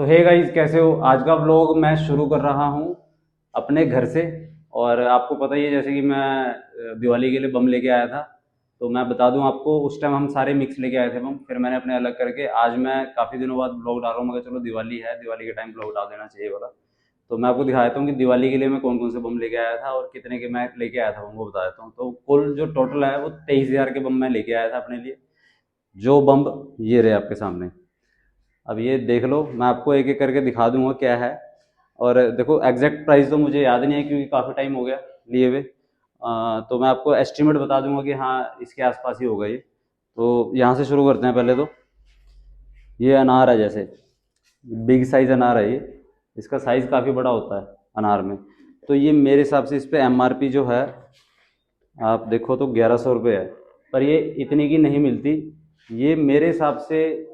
तो hey guys, कैसे हो? आज का व्लॉग मैं शुरू कर रहा हूँ अपने घर से। और आपको पता ही है, जैसे कि मैं दिवाली के लिए बम लेके आया था। तो मैं बता दूं आपको, उस टाइम हम सारे मिक्स लेके आए थे बम, फिर मैंने अपने अलग करके आज मैं काफ़ी दिनों बाद ब्लॉग डाल रहा हूँ। मगर चलो, दिवाली है, दिवाली के टाइम ब्लॉग डाल देना चाहिए वाला। तो मैं आपको दिखा देता हूँ कि दिवाली के लिए मैं कौन कौन से बम लेके आया था और कितने के मैं लेके आया था बम, वो बता देता हूँ। तो कुल जो टोटल है वो 23,000 के बम मैं लेके आया था अपने लिए। जो बम ये रहे आपके सामने। अब ये देख लो, मैं आपको एक एक करके दिखा दूंगा क्या है। और देखो, एग्जैक्ट प्राइस तो मुझे याद नहीं है क्योंकि काफ़ी टाइम हो गया लिए हुए। तो मैं आपको एस्टिमेट बता दूंगा कि हाँ, इसके आसपास ही होगा ये। तो यहाँ से शुरू करते हैं पहले तो। ये अनार है, जैसे बिग साइज अनार है ये। इसका साइज काफ़ी बड़ा होता है अनार में। तो ये मेरे हिसाब से इस पे एमआरपी जो है, आप देखो तो 1100 रुपये है। पर ये इतनी की नहीं मिलती। ये मेरे हिसाब से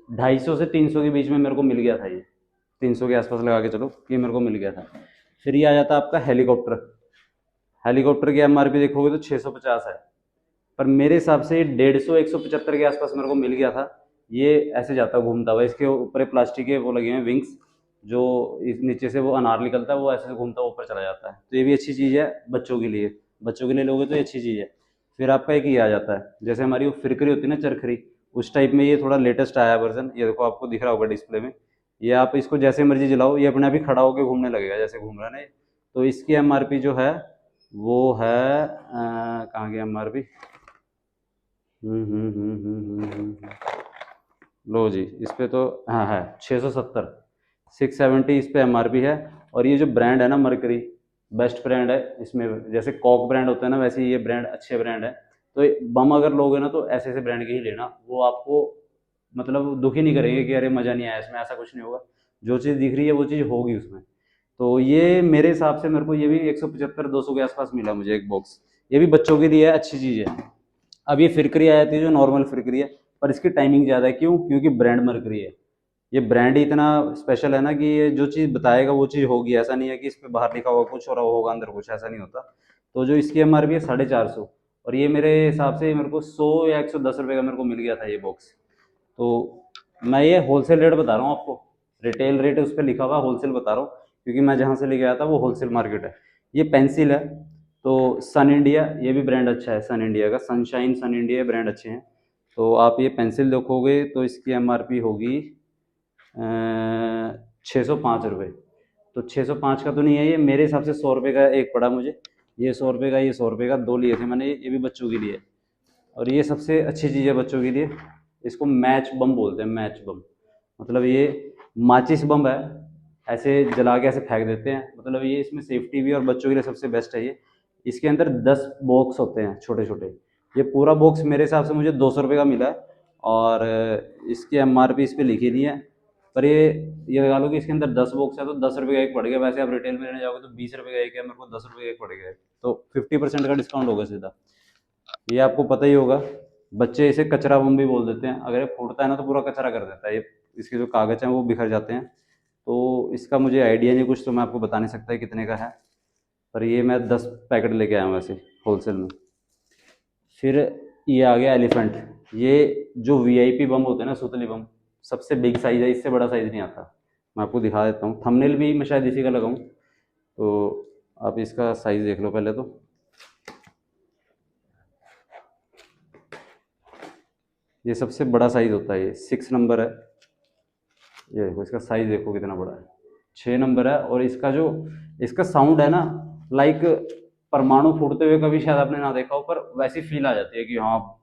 250 से 300 के बीच में मेरे को मिल गया था ये। 300 के आसपास लगा के चलो, ये मेरे को मिल गया था। फिर ये आ जाता है आपका हेलीकॉप्टर। हेलीकॉप्टर की एमआरपी देखोगे तो 650 है। पर मेरे हिसाब से ये 150 175 के आसपास मेरे को मिल गया था। ये ऐसे जाता घूमता हुआ, इसके ऊपर प्लास्टिक के वो लगे हुए विंग्स। जो इस नीचे से वो अनार निकलता है, वो ऐसे घूमता ऊपर चला जाता है। तो ये भी अच्छी चीज़ है बच्चों के लिए। बच्चों के लिए लोगे तो ये अच्छी चीज़ है। फिर आपका एक ये आ जाता है, जैसे हमारी वो फिरकरी होती है ना, चरखरी। उस टाइप में ये थोड़ा लेटेस्ट आया वर्जन। ये देखो, आपको दिख रहा होगा डिस्प्ले में। ये आप इसको जैसे मर्जी जलाओ, ये अपने आप ही खड़ा होकर घूमने लगेगा जैसे घूम रहा है ना ये। तो इसकी एमआरपी जो है वो है कहाँ गया एमआरपी? लो जी, इस पे तो हाँ है 670। 670 इस पे एमआरपी है। और ये जो ब्रांड है ना, मरकरी, बेस्ट ब्रांड है इसमें। जैसे कॉक ब्रांड होता है ना, वैसे ये ब्रांड अच्छे ब्रांड है। तो बम अगर लोगे ना तो ऐसे ऐसे ब्रांड के ही लेना, वो आपको मतलब दुखी नहीं करेंगे कि अरे मज़ा नहीं आया इसमें। ऐसा कुछ नहीं होगा। जो चीज़ दिख रही है वो चीज़ होगी उसमें। तो ये मेरे हिसाब से मेरे को ये भी 175 200 के आसपास मिला मुझे एक बॉक्स। ये भी बच्चों के लिए है, अच्छी चीज़ है। अब ये फिरकरी आ जाती है जो नॉर्मल फिरकरी है। पर इसकी टाइमिंग ज़्यादा है, क्यों? क्योंकि ब्रांड मरकरी है। ये ब्रांड ही इतना स्पेशल है ना कि ये जो चीज़ बताएगा वो चीज़ होगी। ऐसा नहीं है कि इस पे बाहर लिखा हुआ कुछ और होगा अंदर कुछ, ऐसा नहीं होता। तो जो इसकी एमआरपी है 450। और ये मेरे हिसाब से मेरे को 100 या 110 रुपये का मेरे को मिल गया था ये बॉक्स। तो मैं ये होलसेल रेट बता रहा हूँ आपको। रिटेल रेट उस पर लिखा हुआ, होलसेल बता रहा हूँ। क्योंकि मैं जहाँ से लेके आया था वो होलसेल मार्केट है। ये पेंसिल है। तो सन इंडिया, ये भी ब्रांड अच्छा है सन इंडिया का। सनशाइन, सन इंडिया ब्रांड अच्छे हैं। तो आप ये पेंसिल देखोगे तो इसकी एमआरपी होगी 605 रुपये। तो 605 का तो नहीं है ये, मेरे हिसाब से 100 रुपये का एक पड़ा मुझे। ये 100 रुपये का, ये 100 रुपये का, दो लिए थे मैंने। ये भी बच्चों के लिए। और ये सबसे अच्छी चीज़ है बच्चों के लिए। इसको मैच बम बोलते हैं, मैच बम। मतलब ये माचिस बम है। ऐसे जला के ऐसे फेंक देते हैं। मतलब ये इसमें सेफ्टी भी और बच्चों के लिए सबसे बेस्ट है ये। इसके अंदर 10 बॉक्स होते हैं छोटे छोटे। ये पूरा बॉक्स मेरे हिसाब से मुझे 200 रुपये का मिला है। और इसकी एमआरपी इस पर लिखी नहीं है। पर ये लगा लो कि इसके अंदर 10 बॉक्स है तो 10 रुपये का एक पड़ गया। वैसे आप रिटेल में लेने जाओगे तो 20 रुपये का एक है, मेरे को 10 रुपये का एक पड़ गया है। तो 50% का डिस्काउंट होगा सीधा। ये आपको पता ही होगा। बच्चे इसे कचरा बम भी बोल देते हैं। अगर ये फूटता है ना तो पूरा कचरा कर देता है ये। इसके जो कागज हैं वो बिखर जाते हैं। तो इसका मुझे आइडिया नहीं कुछ, तो मैं आपको बता नहीं सकता है कितने का है। पर ये मैं 10 पैकेट लेके आया हूँ वैसे, होलसेल में। फिर ये आ गया एलिफेंट। ये जो वीआईपी बम होते हैं ना, सुतली बम, सबसे बिग साइज है। इससे बड़ा साइज नहीं आता। मैं आपको दिखा देता हूँ, थंबनेल भी मैं शायद इसी का लगाऊँ। तो आप इसका साइज देख लो पहले तो। ये सबसे बड़ा साइज होता है, ये 6 नंबर है। ये देखो, इसका साइज देखो कितना बड़ा है। 6 नंबर है। और इसका जो इसका साउंड है ना, लाइक परमाणु फूटते हुए कभी शायद आपने ना देखा हो, पर वैसी फील आ जाती है कि हाँ,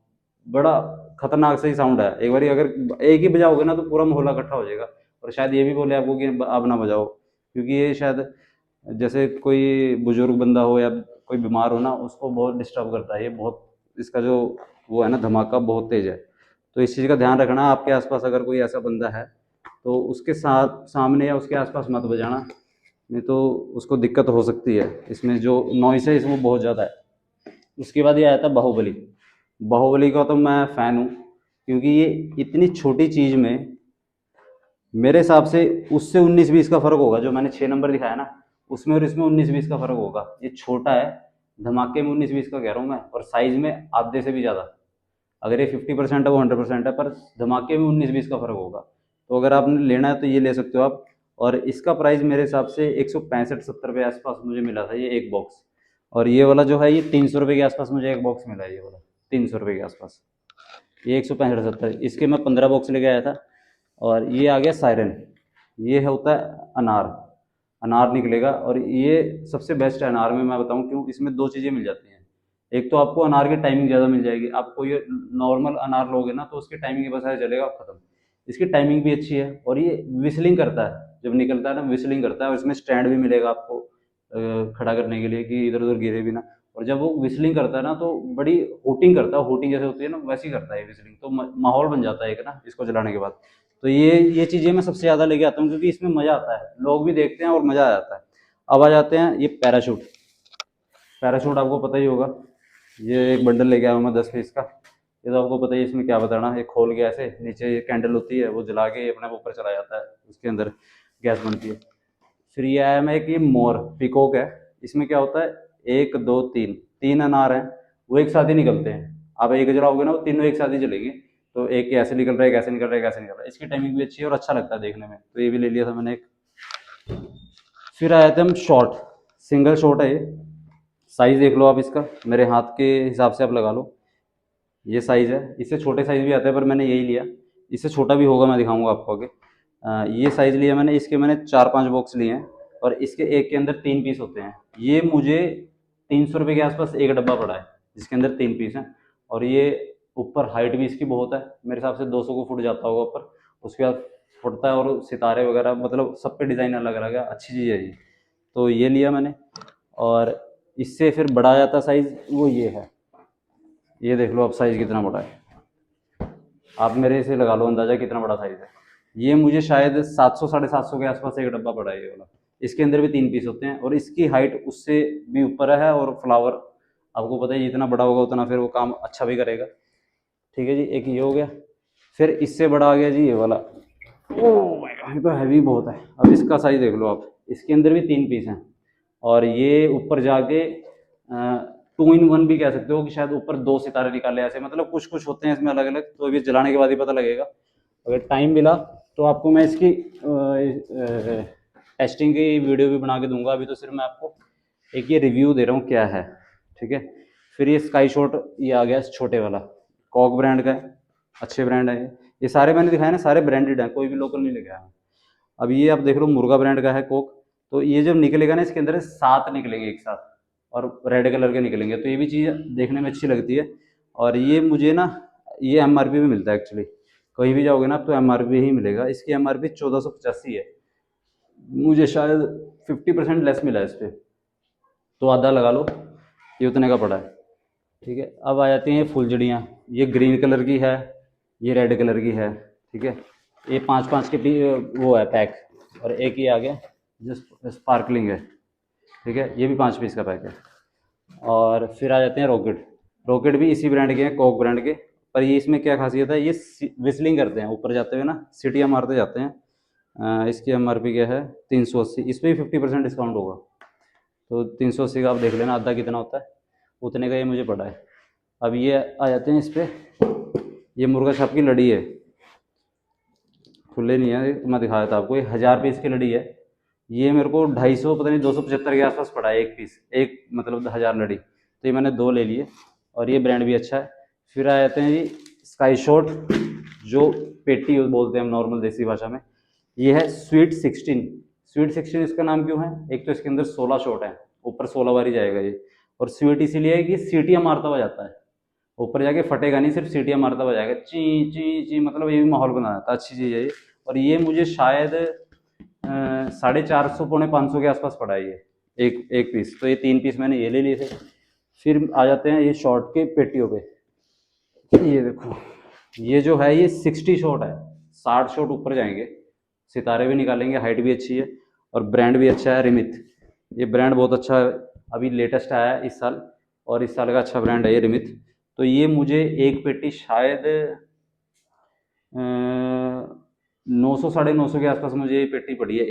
बड़ा खतरनाक सही साउंड है। एक बार अगर एक ही बजाओगे ना तो पूरा मोहल्ला इकट्ठा हो जाएगा। और शायद ये भी बोले आपको कि अब ना बजाओ, क्योंकि ये शायद जैसे कोई बुजुर्ग बंदा हो या कोई बीमार हो ना, उसको बहुत डिस्टर्ब करता है ये। बहुत इसका जो वो है ना, धमाका बहुत तेज है। तो इस चीज़ का ध्यान रखना, आपके आसपास अगर कोई ऐसा बंदा है तो उसके साथ सामने या उसके आसपास मत बजाना। नहीं तो उसको दिक्कत हो सकती है। इसमें जो नॉइस है इसमें बहुत ज़्यादा है। उसके बाद ये आया था बाहुबली। बाहुबली का तो मैं फ़ैन हूँ। क्योंकि ये इतनी छोटी चीज़ में मेरे हिसाब से उससे 19-20 का फ़र्क होगा। जो मैंने 6 नंबर दिखाया ना, उसमें और इसमें 19-20 का फ़र्क होगा। ये छोटा है, धमाके में 19-20 का कह रहा हूँ मैं, और साइज़ में आधे से भी ज़्यादा। अगर ये 50% है वो 100% है, पर धमाके में 19-20 का फ़र्क होगा। तो अगर आपने लेना है तो ये ले सकते हो आप। और इसका प्राइस मेरे हिसाब से 165-70 रुपये आसपास मुझे मिला था ये एक बॉक्स। और ये वाला जो है ये 300 रुपये के आसपास मुझे एक बॉक्स मिला है, ये वाला 300 रुपये के आसपास। ये 165-70, इसके मैं 15 बॉक्स लेके आया था। और ये आ गया सायरन, ये होता है अनार, अनार निकलेगा। और ये सबसे बेस्ट है अनार में, मैं बताऊं क्यों। इसमें दो चीज़ें मिल जाती हैं। एक तो आपको अनार की टाइमिंग ज़्यादा मिल जाएगी, आपको ये नॉर्मल अनार लोगे ना तो उसकी टाइमिंग के बस ऐसे चलेगा खत्म। इसकी टाइमिंग भी अच्छी है और ये विस्लिंग करता है, जब निकलता है ना विस्लिंग करता है। और इसमें स्टैंड भी मिलेगा आपको खड़ा करने के लिए कि इधर उधर गिरे भी ना। और जब वो विस्लिंग करता है ना तो बड़ी हुटिंग करता है, हुटिंग जैसे होती है ना वैसी करता है विस्लिंग, तो माहौल बन जाता है एक ना इसको चलाने के बाद। तो ये चीज़ें मैं सबसे ज़्यादा लेके आता हूँ क्योंकि इसमें मज़ा आता है, लोग भी देखते हैं और मज़ा आ जाता है। अब आ जाते हैं ये पैराशूट। पैराशूट आपको पता ही होगा, ये एक बंडल लेके आया हूँ मैं 10 पीस का। ये तो आपको पता ही है, इसमें क्या बताना, ये खोल के ऐसे नीचे ये कैंडल होती है वो जला के अपने ऊपर चला जाता है, उसके अंदर गैस बनती है। फिर ये आया मैं एक, ये मोर पिकॉक है। इसमें क्या होता है, 1 2 3 3 अनार हैं, वो एक साथ ही निकलते हैं। आप एक जलाओगे ना वो तीनों एक साथ ही जलेंगे। तो एक ऐसे निकल रहा है, एक ऐसे निकल रहा है, एक ऐसे निकल रहा है। इसकी टाइमिंग भी अच्छी है और अच्छा लगता है देखने में, तो ये भी ले लिया था मैंने एक। फिर आए थे हम शॉट, सिंगल शॉट है ये। साइज़ देख लो आप इसका, मेरे हाथ के हिसाब से आप लगा लो, ये साइज़ है। इससे छोटे साइज़ भी आते हैं पर मैंने यही लिया, इससे छोटा भी होगा मैं दिखाऊंगा आपको आगे। ये साइज़ लिया मैंने, इसके मैंने 4-5 बॉक्स लिए हैं। और इसके एक के अंदर 3 पीस होते हैं। ये मुझे 300 रुपये के आसपास एक डब्बा पड़ा है जिसके अंदर 3 पीस हैं। और ये ऊपर हाइट भी इसकी बहुत है, मेरे हिसाब से 200 को फुट जाता होगा ऊपर। उसके बाद फुटता है और सितारे वगैरह मतलब सब पे डिज़ाइन अलग अलग है, अच्छी चीज़ है ये। तो ये लिया मैंने। और इससे फिर बड़ा जाता साइज़, वो ये है, ये देख लो आप साइज़ कितना बड़ा है। आप मेरे से लगा लो अंदाज़ा कितना बड़ा साइज़ है। ये मुझे शायद 700-750 के आसपास एक डब्बा पड़ा है ये वाला। इसके अंदर भी 3 पीस होते हैं और इसकी हाइट उससे भी ऊपर है। और फ्लावर आपको पता है जितना बड़ा होगा उतना फिर वो काम अच्छा भी करेगा। ठीक है जी, एक ये हो गया। फिर इससे बड़ा आ गया जी ये वाला। ओह माय गॉड, ये तो हैवी बहुत है। अब इसका साइज़ देख लो आप, इसके अंदर भी 3 पीस हैं। और ये ऊपर जाके 2 in 1 भी कह सकते हो कि शायद ऊपर 2 सितारे निकाले ऐसे, मतलब कुछ कुछ होते हैं इसमें अलग अलग। तो अभी जलाने के बाद ही पता लगेगा। अगर टाइम मिला तो आपको मैं इसकी टेस्टिंग की वीडियो भी बना के दूंगा। अभी तो सिर्फ मैं आपको एक ये रिव्यू दे रहा हूँ क्या है। ठीक है। फिर ये स्काई शॉट, ये आ गया छोटे वाला, कॉक ब्रांड का है, अच्छे ब्रांड है ये सारे मैंने दिखाए ना, सारे ब्रांडेड हैं, कोई भी लोकल नहीं लेके आया। अब ये आप देख लो मुर्गा ब्रांड का है कोक। तो ये जब निकलेगा ना इसके अंदर 7 निकलेंगे एक साथ और रेड कलर के निकलेंगे, तो ये भी चीज़ देखने में अच्छी लगती है। और ये मुझे ना ये MRP में मिलता है एक्चुअली, कहीं भी जाओगे ना आप तो MRP ही मिलेगा। इसकी MRP 1485 है, मुझे शायद 50% लेस मिला है इस पर, तो आधा लगा लो, ये उतने का पड़ा है। ठीक है। अब आ जाती हैं ये फुलझड़ियाँ, ये ग्रीन कलर की है, ये रेड कलर की है। ठीक है। ये 5-5 के वो है पैक। और एक ये आ गया जो स्पार्कलिंग है। ठीक है, ये भी 5 पीस का पैक है। और फिर आ जाते हैं रॉकेट। रॉकेट भी इसी ब्रांड के हैं, कॉक ब्रांड के। पर ये इसमें क्या खासियत है, ये विस्लिंग करते हैं ऊपर जाते हुए ना, सीटियाँ मारते जाते हैं। इसकी MRP क्या है 380, इस पर भी 50% डिस्काउंट होगा। तो 380 का आप देख लेना आधा कितना होता है, उतने का ये मुझे पड़ा है। अब ये आ जाते हैं इस पर, ये मुर्गा छाप की लड़ी है, खुले नहीं है, मैं दिखाया था आपको। ये 1000 पीस की लड़ी है। ये मेरे को 250 पता नहीं 275 के आसपास पड़ा है एक पीस, एक मतलब 1000 लड़ी। तो ये मैंने 2 ले लिए और ये ब्रांड भी अच्छा है। फिर आ जाते हैं जी स्काई शॉट, जो पेटी बोलते हैं हम नॉर्मल देसी भाषा में। ये है स्वीट 16। स्वीट 16 इसका नाम क्यों है, एक तो इसके अंदर 16 शॉट है, ऊपर 16 बार ही जाएगा ये। और स्वीट इसीलिए है कि सीटियाँ मारता हुआ जाता है, ऊपर जाके फटेगा नहीं, सिर्फ सीटियाँ मारता हुआ जाएगा, ची ची ची, मतलब ये भी माहौल बना देता है, अच्छी चीज़ है ये। और ये मुझे शायद 450 500 के आसपास पड़ा है ये एक पीस। तो ये 3 पीस मैंने ये ले लिए थे। फिर आ जाते हैं ये शॉर्ट के पेटियों पे। ये देखो, ये जो है ये 60 शॉट है, 60 शॉट ऊपर जाएंगे, सितारे भी निकालेंगे, हाइट भी अच्छी है और ब्रांड भी अच्छा है रिमित। ये ब्रांड बहुत अच्छा है, अभी लेटेस्ट आया है इस साल, और इस साल का अच्छा ब्रांड है ये रिमित। तो ये मुझे एक पेटी शायद 900 950 के आसपास मुझे ये पेटी पड़ी है,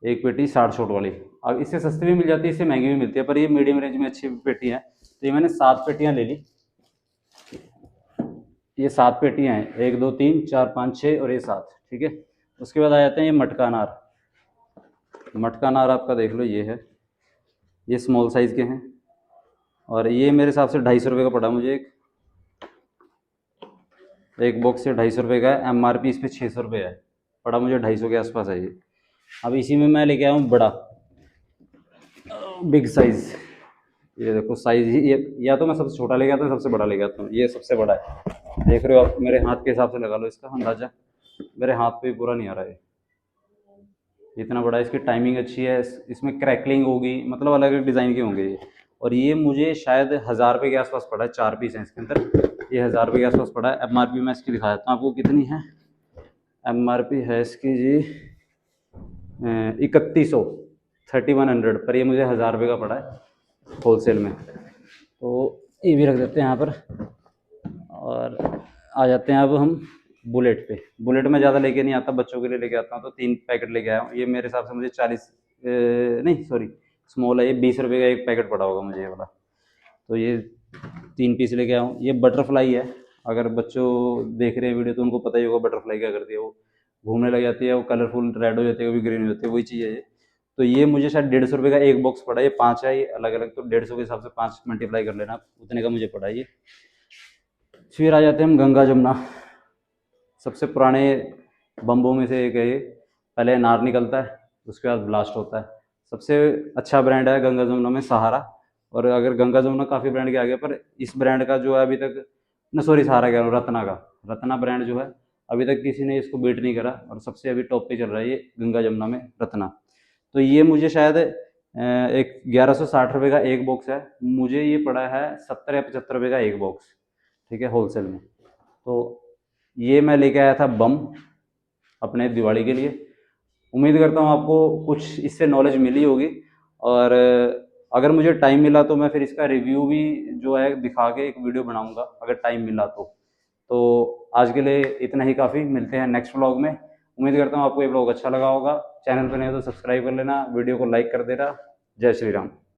एक पेटी 60 शॉट वाली। अब इससे सस्ती भी मिल जाती है, इससे महंगी भी मिलती है, पर ये मीडियम रेंज में अच्छी पेटी है। तो ये मैंने 7 पेटियाँ ले ली। ये 7 पेटियाँ हैं, 1 2 3 4 5 6 और ये 7। ठीक है। उसके बाद आ जाते हैं ये मटका अनार। मटका अनार आपका देख लो, ये है, ये स्मॉल साइज़ के हैं और ये मेरे हिसाब से 250 रुपये का पड़ा मुझे। एक बॉक्स से 250 रुपये का है। MRP इस पर 600 रुपये है, पड़ा मुझे 250 के आसपास है ये। अब इसी में मैं लेके आया हूँ बड़ा बिग साइज़। ये देखो साइज़ ही, ये या तो मैं सबसे छोटा लेके आता हूँ, सबसे बड़ा लेके आता हूँ। ये सबसे बड़ा है, देख रहे हो आप, मेरे हाथ के हिसाब से लगा लो इसका अंदाज़ा। मेरे हाथ पे पूरा नहीं आ रहा है, इतना बड़ा है। इसकी टाइमिंग अच्छी है, इसमें क्रैकलिंग होगी, मतलब अलग अलग डिज़ाइन के होंगे ये। और ये मुझे शायद 1000 रुपये के आसपास पड़ा है, 4 पीस हैं इसके अंदर। ये 1000 रुपये के आसपास पड़ा है। MRP मैं इसकी दिखा देता हूँ आपको कितनी है। MRP है इसकी जी 3100, 3100, पर ये मुझे 1000 रुपये का पड़ा है होलसेल में। तो ये भी रख देते हैं यहाँ पर। और आ जाते हैं अब हम बुलेट पे। बुलेट में ज़्यादा लेके नहीं आता, बच्चों के लिए लेके आता हूँ, तो 3 पैकेट लेके आया हूँ। ये मेरे हिसाब से मुझे 40 नहीं सॉरी स्मॉल है, ये 20 रुपये का एक पैकेट पड़ा होगा मुझे ये वाला। तो ये 3 पीस लेके आया हूँ। ये बटरफ्लाई है, अगर बच्चों देख रहे हैं वीडियो तो उनको पता ही होगा बटरफ्लाई क्या करती है। वो घूमने लग जाती है, वो कलरफुल रेड हो जाती है, कभी ग्रीन हो जाती है, वही चीज़ है ये। तो ये मुझे शायद 150 रुपये का एक बॉक्स पड़ा है। ये 5 है, ये अलग अलग, तो 150 के हिसाब से 5 मल्टीप्लाई कर लेना, उतने का मुझे पड़ा है ये। फिर आ जाते हैं हम गंगा जमुना। सबसे पुराने बम्बों में से एक है ये। पहले अनार निकलता है, उसके बाद ब्लास्ट होता है। सबसे अच्छा ब्रांड है गंगा जमुना में सहारा। और अगर गंगा जमुना काफ़ी ब्रांड के आगे, पर इस ब्रांड का जो है अभी तक, न सॉरी सहारा कह रहा हूँ, रत्ना का, रत्ना ब्रांड जो है अभी तक किसी ने इसको बीट नहीं करा। और सबसे अभी टॉप पे चल रहा है ये गंगा जमुना में रत्ना। तो ये मुझे शायद एक 1160 रुपये का एक बॉक्स है। मुझे ये पड़ा है 70 या 75 रुपये का एक बॉक्स, ठीक है, होलसेल में। तो ये मैं लेके आया था बम अपने दिवाली के लिए। उम्मीद करता हूँ आपको कुछ इससे नॉलेज मिली होगी। और अगर मुझे टाइम मिला तो मैं फिर इसका रिव्यू भी जो है दिखा के एक वीडियो बनाऊंगा, अगर टाइम मिला तो आज के लिए इतना ही काफ़ी। मिलते हैं नेक्स्ट व्लॉग में। उम्मीद करता हूँ आपको ये व्लॉग अच्छा लगा होगा। चैनल पर नहीं हो तो सब्सक्राइब कर लेना, वीडियो को लाइक कर देना। जय श्री राम।